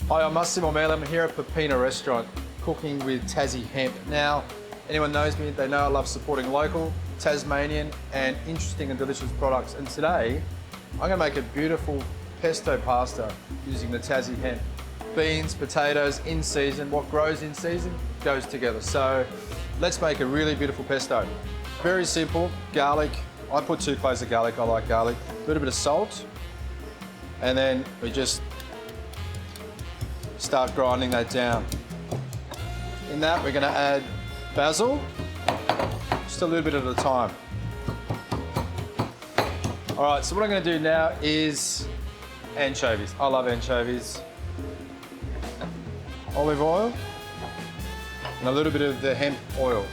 Hi, I'm Massimo Mele. I'm here at Peppina restaurant cooking with Tassie Hemp. Now, anyone knows me, they know I love supporting local, Tasmanian and interesting and delicious products. And today, I'm gonna make a beautiful pesto pasta using the Tassie Hemp. Beans, potatoes, in season. What grows in season goes together. So let's make a really beautiful pesto. Very simple, garlic. I put 2 cloves of garlic, I like garlic. A little bit of salt. And then we just start grinding that down. In that, we're gonna add basil, just a little bit at a time. All right, so what I'm gonna do now is anchovies. I love anchovies. Olive oil, and a little bit of the hemp oil,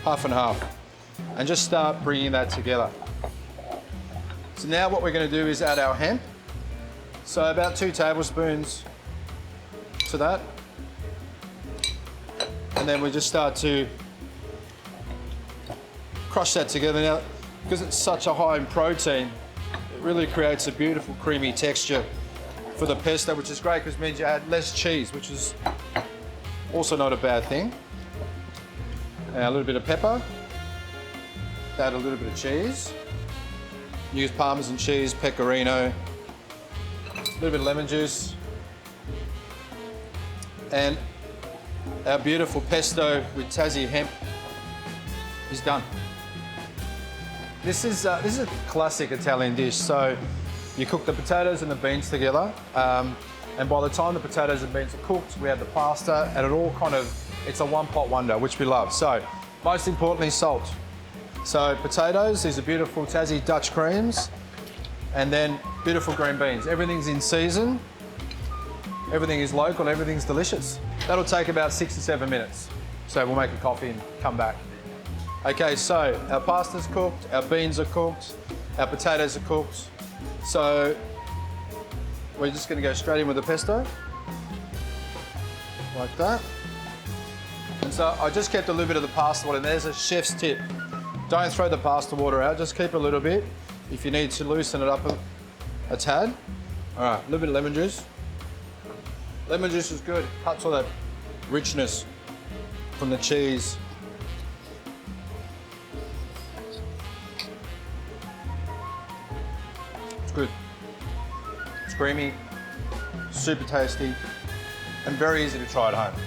half and half. And just start bringing that together. So now what we're gonna do is add our hemp. So about 2 tablespoons to that. And then we just start to crush that together. Now, because it's such a high in protein, it really creates a beautiful creamy texture for the pesto, which is great because it means you add less cheese, which is also not a bad thing. And a little bit of pepper. Add a little bit of cheese. Use Parmesan cheese, pecorino, a little bit of lemon juice. And our beautiful pesto with Tassie Hemp is done. This is a classic Italian dish. So you cook the potatoes and the beans together, and by the time the potatoes and beans are cooked, we add the pasta, and it all it's a one-pot wonder, which we love. So most importantly, salt. So potatoes, these are beautiful Tassie Dutch creams, and then beautiful green beans. Everything's in season. Everything is local, everything's delicious. That'll take about 6 to 7 minutes. So we'll make a coffee and come back. Okay, so our pasta's cooked, our beans are cooked, our potatoes are cooked. So we're just gonna go straight in with the pesto, like that. And so I just kept a little bit of the pasta water, and there's a chef's tip. Don't throw the pasta water out, just keep a little bit if you need to loosen it up a tad. All right, a little bit of lemon juice. Lemon juice is good, cuts all that richness from the cheese. It's good. It's creamy, super tasty, and very easy to try at home.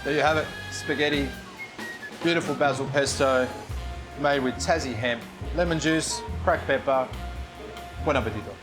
There you have it, spaghetti, beautiful basil pesto made with Tassie hemp, lemon juice, cracked pepper. Buon appetito.